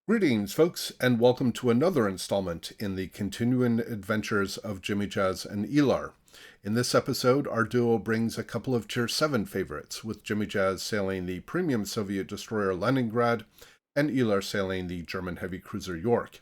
Greetings, folks, and welcome to another installment in the continuing adventures of Jimijaz and Iolair. In this episode, our duo brings a couple of tier-VII favorites, with Jimijaz sailing the premium Soviet destroyer Leningrad and Iolair sailing the German heavy cruiser York.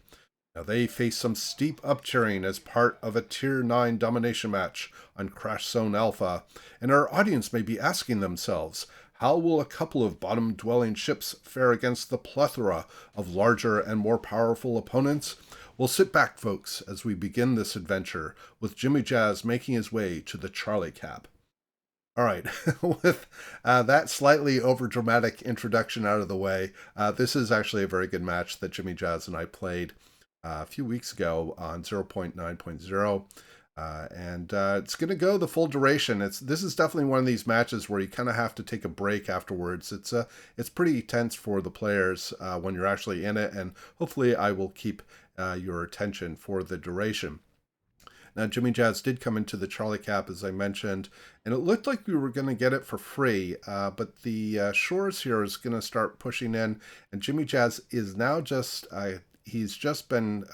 Now, they face some steep up-tiering as part of a tier-IX domination match on Crash Zone Alpha, and our audience may be asking themselves, how will a couple of bottom-dwelling ships fare against the plethora of larger and more powerful opponents? Well, sit back, folks, as we begin this adventure with Jimijaz making his way to the Charlie Cap. All right, with that slightly overdramatic introduction out of the way, this is actually a very good match that Jimijaz and I played a few weeks ago on 0.9.0. And it's going to go the full duration. This is definitely one of these matches where you kind of have to take a break afterwards. It's pretty tense for the players when you're actually in it, and hopefully I will keep your attention for the duration. Now, Jimijaz did come into the Charlie Cap, as I mentioned, and it looked like we were going to get it for free, but the Shores here is going to start pushing in, and Jimijaz is now he's just been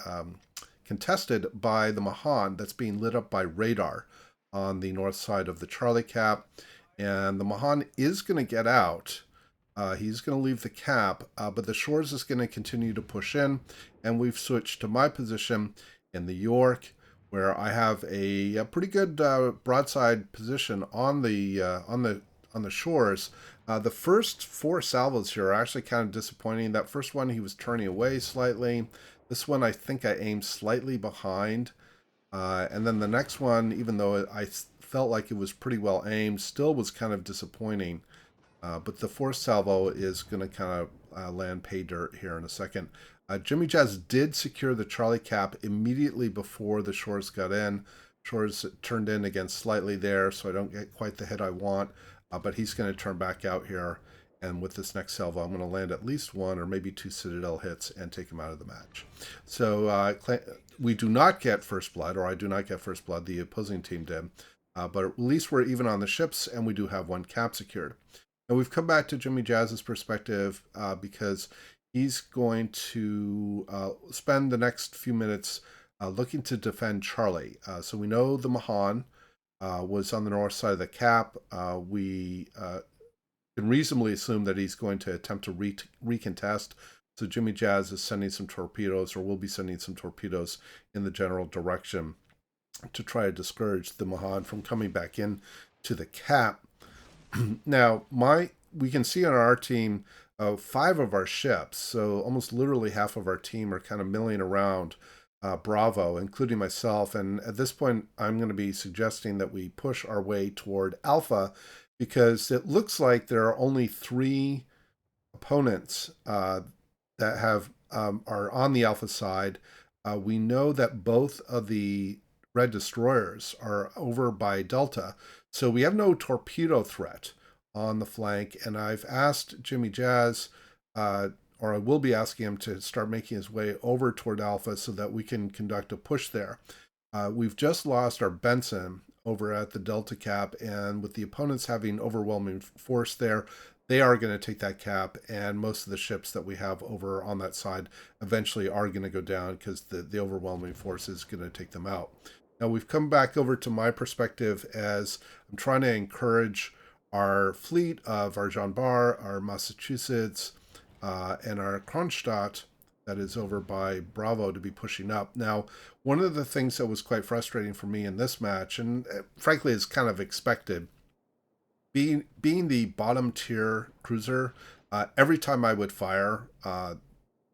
contested by the Mahan that's being lit up by radar on the north side of the Charlie Cap. And the Mahan is going to get out. He's going to leave the cap, but the Shores is going to continue to push in. And we've switched to my position in the York, where I have a pretty good broadside position on the Shores. The first four salvos here are actually kind of disappointing. That first one, he was turning away slightly. This one, I think I aimed slightly behind. And then the next one, even though I felt like it was pretty well aimed, still was kind of disappointing. But the fourth salvo is going to kind of land pay dirt here in a second. Jimijaz did secure the Charlie Cap immediately before the Shores got in. Shores turned in again slightly there, so I don't get quite the hit I want. But he's going to turn back out here. And with this next salvo, I'm going to land at least one or maybe two Citadel hits and take him out of the match. So we do not get first blood, or I do not get first blood. The opposing team did. But at least we're even on the ships, and we do have one cap secured. And we've come back to Jimijaz's perspective because he's going to spend the next few minutes looking to defend Charlie. So we know the Mahan was on the north side of the cap. We can reasonably assume that he's going to attempt to recontest. So Jimijaz is sending some torpedoes, or will be sending some torpedoes in the general direction to try to discourage the Mahan from coming back in to the cap. Now, we can see on our team 5 of our ships, so almost literally half of our team are kind of milling around Bravo, including myself. And at this point, I'm going to be suggesting that we push our way toward Alpha, because it looks like there are only 3 opponents that are on the Alpha side. We know that both of the Red Destroyers are over by Delta, so we have no torpedo threat on the flank. And I've asked Jimijaz, or I will be asking him, to start making his way over toward Alpha so that we can conduct a push there. We've just lost our Benson over at the Delta Cap, and with the opponents having overwhelming force there, they are going to take that cap, and most of the ships that we have over on that side eventually are going to go down because the overwhelming force is going to take them out. Now, we've come back over to my perspective as I'm trying to encourage our fleet of our Jean Bar, our Massachusetts, and our Kronstadt that is over by Bravo to be pushing up. Now, one of the things that was quite frustrating for me in this match, and frankly is kind of expected, being the bottom tier cruiser, every time I would fire,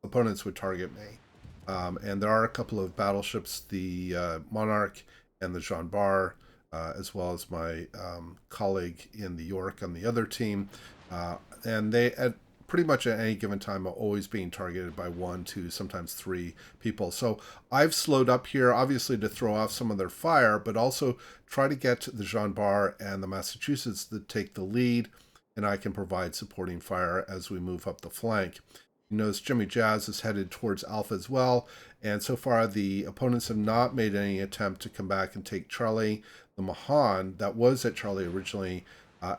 opponents would target me. And there are a couple of battleships, the Monarch and the Jean Bar, as well as my colleague in the York on the other team. And they, pretty much at any given time, are always being targeted by 1, 2, sometimes 3 people. So I've slowed up here, obviously to throw off some of their fire, but also try to get the Jean Bar and the Massachusetts to take the lead, and I can provide supporting fire as we move up the flank. You notice Jimijaz is headed towards Alpha as well, and so far the opponents have not made any attempt to come back and take Charlie. The Mahan, that was at Charlie originally,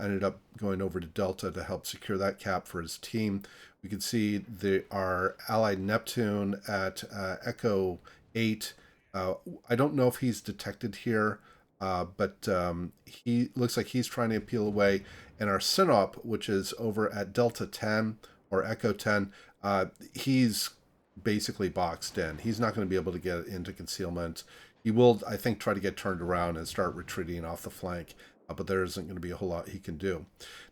ended up going over to Delta to help secure that cap for his team. We can see our allied Neptune at Echo 8. I don't know if he's detected here, but he looks like he's trying to peel away. And our Sinop, which is over at Delta 10 or Echo 10, he's basically boxed in. He's not going to be able to get into concealment. He will, I think, try to get turned around and start retreating off the flank, but there isn't going to be a whole lot he can do.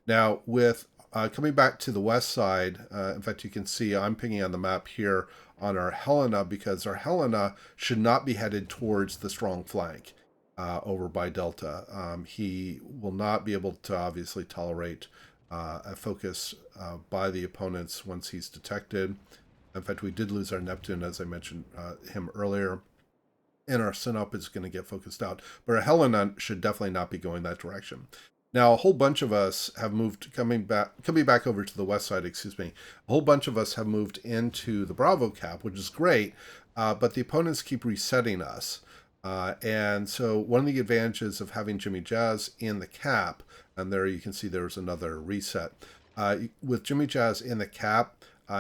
Now, with coming back to the west side, in fact, you can see I'm pinging on the map here on our Helena, because our Helena should not be headed towards the strong flank over by Delta. He will not be able to obviously tolerate a focus by the opponents once he's detected. In fact, we did lose our Neptune, as I mentioned him earlier, and our Sinop is going to get focused out. But our Helena should definitely not be going that direction. Now, a whole bunch of us have moved, coming back over to the west side, excuse me. A whole bunch of us have moved into the Bravo cap, which is great, but the opponents keep resetting us. And so one of the advantages of having Jimijaz in the cap, and there you can see there's another reset. With Jimijaz in the cap,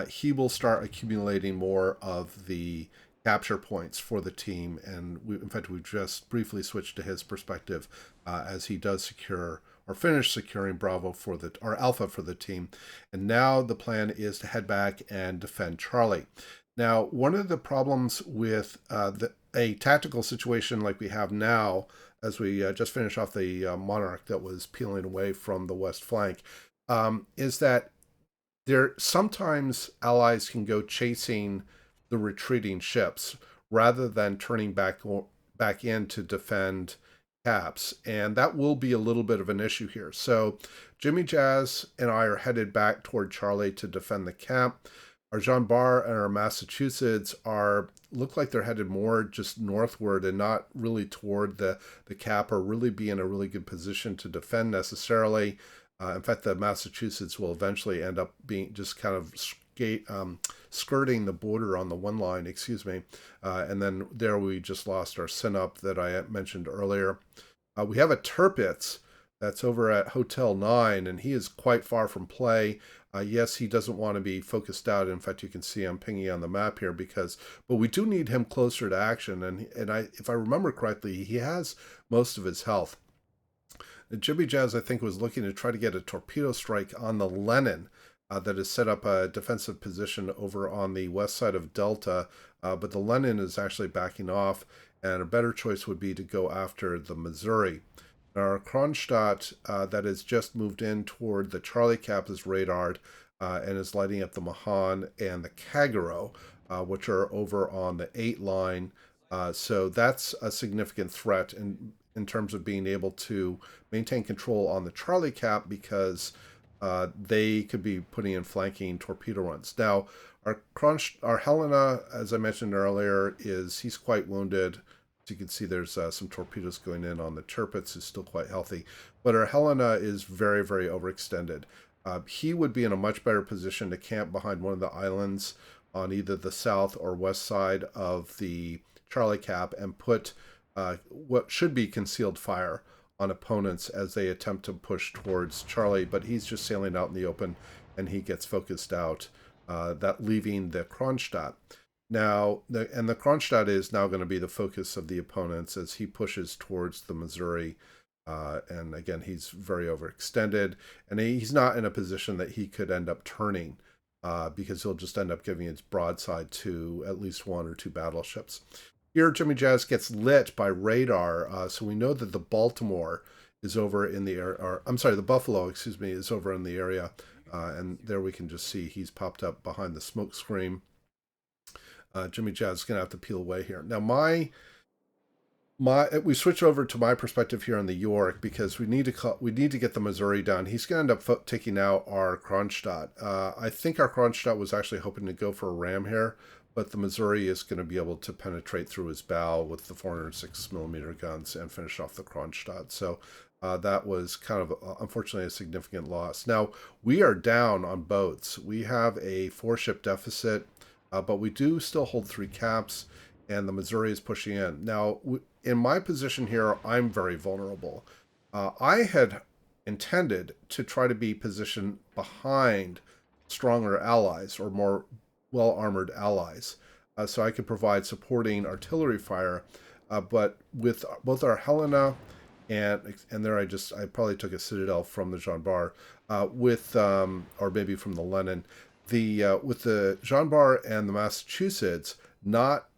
he will start accumulating more of the capture points for the team. And in fact, we've just briefly switched to his perspective as he does secure or finish securing Bravo or Alpha for the team. And now the plan is to head back and defend Charlie. Now, one of the problems with a tactical situation like we have now, as we just finished off the Monarch that was peeling away from the west flank, is that sometimes allies can go chasing the retreating ships rather than turning back in to defend caps, and that will be a little bit of an issue here. So Jimijaz and I are headed back toward Charlie to defend the cap. Our Jean Bar and our Massachusetts look like they're headed more just northward and not really toward the cap, or really be in a really good position to defend necessarily. In fact, the Massachusetts will eventually end up being just kind of skirting the border on the one line, excuse me. And then there we just lost our Sinop that I mentioned earlier. We have a Tirpitz that's over at Hotel 9, and he is quite far from play. Yes, he doesn't want to be focused out. In fact, you can see I'm pinging on the map here but we do need him closer to action. And if I remember correctly, he has most of his health. Jimijaz, I think, was looking to try to get a torpedo strike on the Lenin that has set up a defensive position over on the west side of Delta, but the Lenin is actually backing off, and a better choice would be to go after the Missouri. Our Kronstadt that has just moved in toward the Charlie cap is radared and is lighting up the Mahan and the Kagero, which are over on the 8 line. So that's a significant threat in terms of being able to maintain control on the Charlie cap, because they could be putting in flanking torpedo runs. Now, our Helena, as I mentioned earlier, he's quite wounded. As you can see, there's some torpedoes going in on the Tirpitz, who's still quite healthy. But our Helena is very, very overextended. He would be in a much better position to camp behind one of the islands on either the south or west side of the Charlie cap and put what should be concealed fire on opponents as they attempt to push towards Charlie. But he's just sailing out in the open, and he gets focused out, that leaving the Kronstadt. Now, the Kronstadt is now going to be the focus of the opponents as he pushes towards the Missouri. And again, he's very overextended, and he's not in a position that he could end up turning because he'll just end up giving his broadside to at least 1 or 2 battleships. Here, Jimijaz gets lit by radar, so we know that the Baltimore is over in the area, or I'm sorry, the Buffalo, excuse me, is over in the area, and there we can just see he's popped up behind the smoke screen. Jimijaz is going to have to peel away here. Now, we switch over to my perspective here on the York because we need to get the Missouri down. He's going to end up taking out our Kronstadt. I think our Kronstadt was actually hoping to go for a ram here, but the Missouri is going to be able to penetrate through his bow with the 406mm guns and finish off the Kronstadt. So that was kind of, unfortunately, a significant loss. Now, we are down on boats. We have a 4-ship deficit, but we do still hold 3 caps, and the Missouri is pushing in. Now, in my position here, I'm very vulnerable. I had intended to try to be positioned behind stronger allies or more well-armored allies. So I could provide supporting artillery fire. But with both our Helena and there I probably took a Citadel from the Jean Bar with or maybe from the Lenin. The with the Jean Bar and the Massachusetts not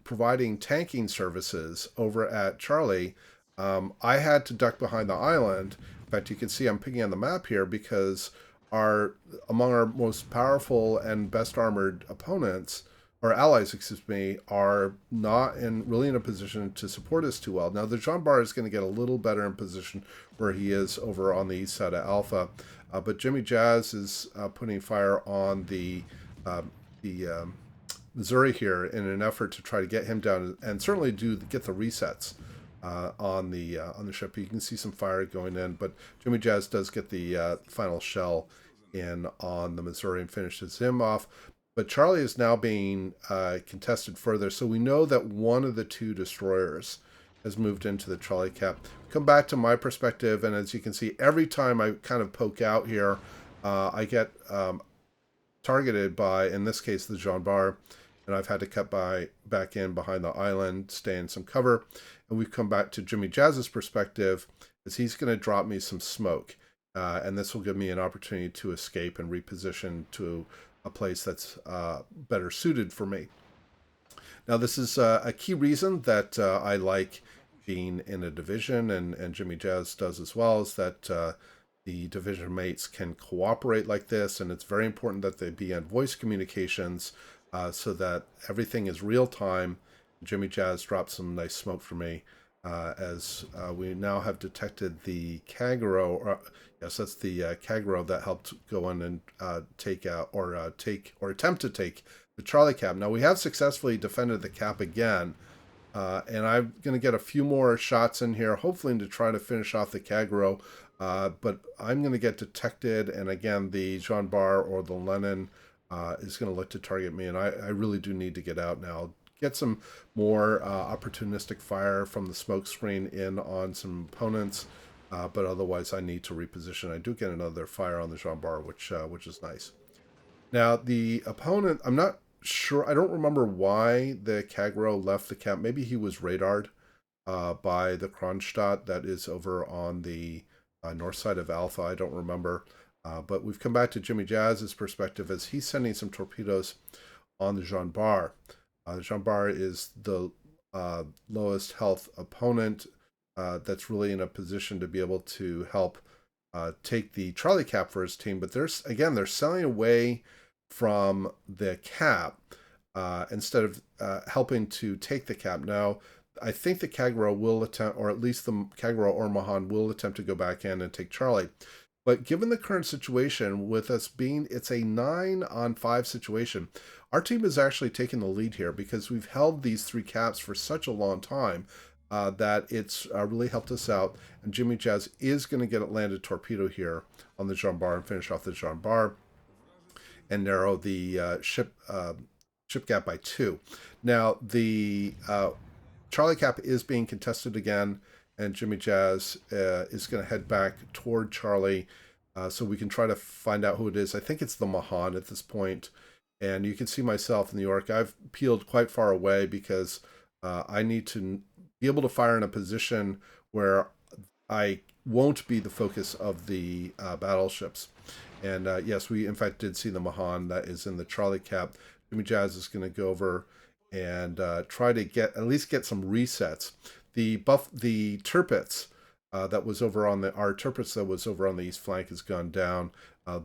providing tanking services over at Charlie, I had to duck behind the island. In fact, you can see I'm picking on the map here because our among our most powerful and best armored opponents or allies, excuse me, are not really in a position to support us too well. Now the Jean Bar is going to get a little better in position where he is over on the east side of Alpha, but Jimijaz is putting fire on the Missouri here in an effort to try to get him down and certainly get the resets on the ship. You can see some fire going in, but Jimijaz does get the final shell in on the Missouri and finishes him off. But Charlie is now being contested further, so we know that one of the two destroyers has moved into the Charlie cap. Come back to my perspective, and as you can see, every time I kind of poke out here, I get targeted by, in this case, the Jean Bar, and I've had to cut back in behind the island, stay in some cover. And we've come back to Jimijaz's perspective, as he's going to drop me some smoke. And this will give me an opportunity to escape and reposition to a place that's better suited for me. Now, this is a key reason that I like being in a division, and Jimijaz does as well, is that the division mates can cooperate like this, and it's very important that they be on voice communications so that everything is real time. Jimijaz dropped some nice smoke for me as we now have detected the Kagero. Yes, that's the Kagero that helped go in and take out or attempt to take the Charlie cap. Now we have successfully defended the cap again, and I'm going to get a few more shots in here, hopefully to try to finish off the Kagero. But I'm going to get detected, and again, the Jean Bar or the Lenin is going to look to target me, and I really do need to get out now. Get some more opportunistic fire from the smoke screen in on some opponents, but otherwise I need to reposition. I do get another fire on the Jean Bar, which is nice. Now the opponent, I'm not sure. I don't remember why the Kagero left the camp. Maybe he was radared by the Kronstadt that is over on the north side of Alpha. I don't remember. But we've come back to Jimijaz's perspective as he's sending some torpedoes on the Jean Bar. The Jean Bar is the lowest health opponent that's really in a position to be able to help take the Charlie cap for his team. But they're selling away from the cap instead of helping to take the cap. Now, I think the Kagero will attempt, or at least the Kagero or Mahan will attempt to go back in and take Charlie. But given the current situation, with us being, it's a 9-on-5 situation, our team is actually taking the lead here because we've held these three caps for such a long time that it's really helped us out. And Jimijaz is going to get a landed torpedo here on the Jean Bar and finish off the Jean Bar and narrow the ship gap by 2. Now, the Charlie cap is being contested again, and Jimijaz is going to head back toward Charlie so we can try to find out who it is. I think it's the Mahan at this point. And you can see myself in New York. I've peeled quite far away because I need to be able to fire in a position where I won't be the focus of the battleships. And yes, we in fact did see the Mahan that is in the Charlie cap. Jimijaz is going to go over and try to at least get some resets. The Tirpitz that was over on our Tirpitz that was over on the east flank has gone down.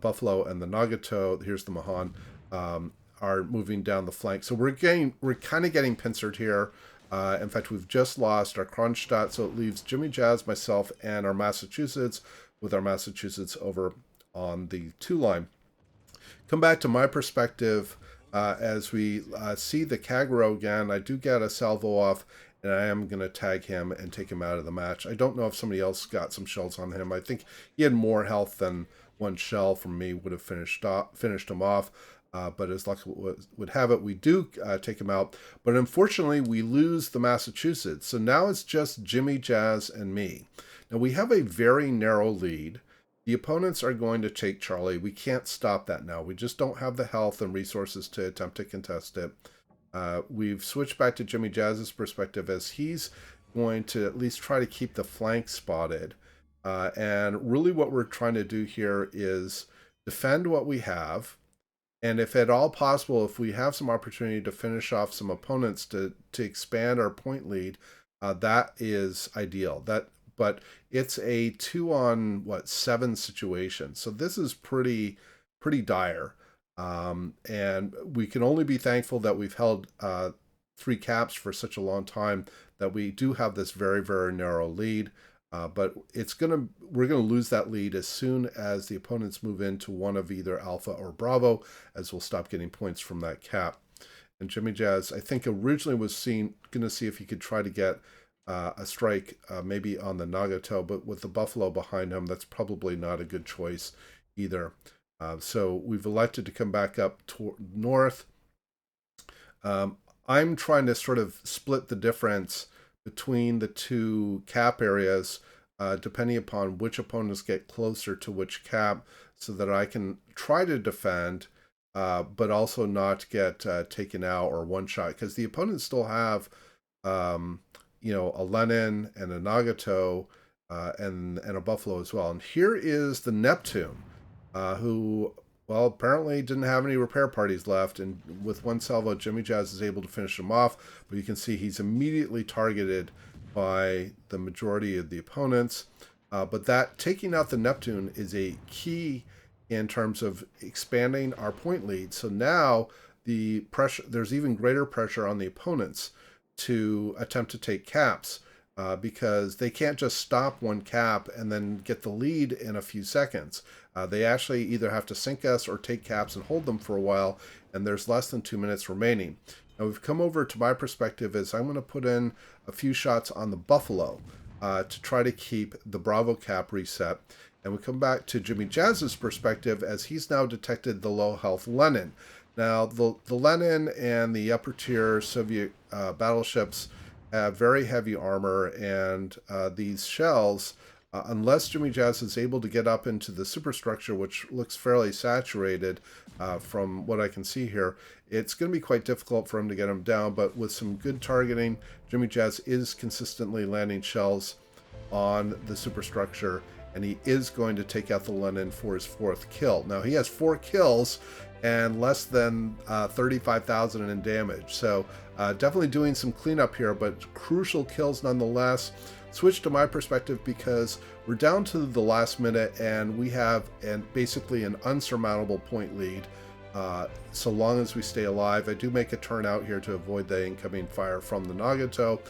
Buffalo and the Nagato, here's the Mahan, are moving down the flank. So we're kind of getting pincered here. In fact, we've just lost our Kronstadt, so it leaves Jimijaz, myself, and our Massachusetts, with our Massachusetts over on the 2 line. Come back to my perspective as we see the Kagero again. I do get a salvo off, and I am going to tag him and take him out of the match. I don't know if somebody else got some shells on him. I think he had more health than one shell from me would have finished him off. But as luck would have it, we do take him out. But unfortunately, we lose the Massachusetts. So now it's just Jimijaz and me. Now we have a very narrow lead. The opponents are going to take Charlie. We can't stop that now. We just don't have the health and resources to attempt to contest it. We've switched back to Jimijaz's perspective as he's going to at least try to keep the flank spotted. And really what we're trying to do here is defend what we have. And if at all possible, if we have some opportunity to finish off some opponents to expand our point lead, that is ideal. But it's a 2-on-7 situation. So this is pretty dire. And we can only be thankful that we've held 3 caps for such a long time, that we do have this very, very narrow lead. But we're gonna lose that lead as soon as the opponents move into one of either Alpha or Bravo, as we'll stop getting points from that cap. And Jimijaz, I think, originally was gonna see if he could try to get a strike maybe on the Nagato, but with the Buffalo behind him, that's probably not a good choice either. So we've elected to come back up north. I'm trying to sort of split the difference between the 2 cap areas, depending upon which opponents get closer to which cap, so that I can try to defend, but also not get taken out or one-shot, because the opponents still have, you know, a Lenin and a Nagato and a Buffalo as well. And here is the Neptune, who, well, apparently didn't have any repair parties left, and with 1 salvo, Jimijaz is able to finish him off, but you can see he's immediately targeted by the majority of the opponents. But that taking out the Neptune is a key in terms of expanding our point lead. So now there's even greater pressure on the opponents to attempt to take caps, because they can't just stop 1 cap and then get the lead in a few seconds. They actually either have to sink us or take caps and hold them for a while, and there's less than 2 minutes remaining. Now we've come over to my perspective as I'm going to put in a few shots on the Buffalo to try to keep the Bravo cap reset. And we come back to Jimijaz's perspective as he's now detected the low health Lenin. Now the Lenin and the upper tier Soviet battleships have very heavy armor, and these shells, unless Jimijaz is able to get up into the superstructure, which looks fairly saturated from what I can see here, it's going to be quite difficult for him to get him down. But with some good targeting, Jimijaz is consistently landing shells on the superstructure, and he is going to take out the Lenin for his 4th kill. Now he has 4 kills and less than 35,000 in damage, so definitely doing some cleanup here, but crucial kills nonetheless. Switch to my perspective because we're down to the last minute and we have basically an unsurmountable point lead, so long as we stay alive. I do make a turn out here to avoid the incoming fire from the Nagato,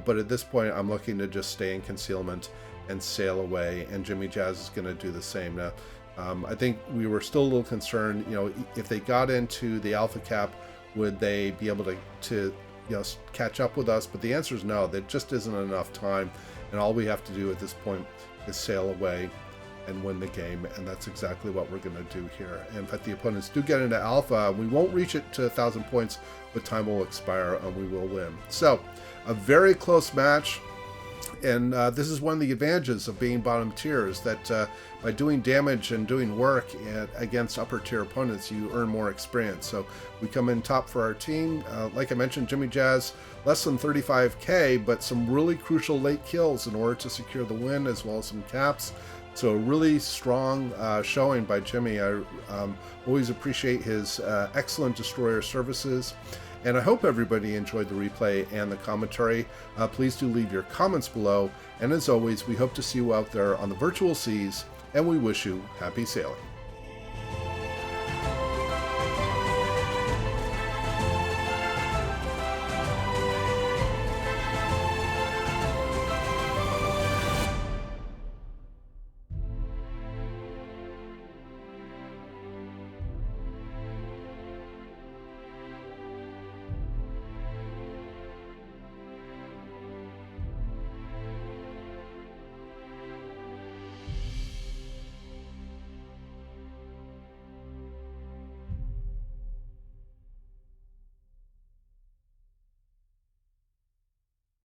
but at this point I'm looking to just stay in concealment and sail away, and Jimijaz is going to do the same. Now I think we were still a little concerned, you know, if they got into the Alpha cap, would they be able to you know, catch up with us? But the answer is no. There just isn't enough time, and all we have to do at this point is sail away and win the game, and that's exactly what we're going to do here. And in fact, the opponents do get into Alpha. We won't reach it to 1,000 points, but time will expire and we will win. So a very close match. And this is one of the advantages of being bottom tier, is that by doing damage and doing work against upper tier opponents, you earn more experience. So we come in top for our team. Like I mentioned, Jimijaz, less than 35k, but some really crucial late kills in order to secure the win, as well as some caps. So a really strong showing by Jimmy. I always appreciate his excellent destroyer services. And I hope everybody enjoyed the replay and the commentary. Please do leave your comments below. And as always, we hope to see you out there on the virtual seas, and we wish you happy sailing.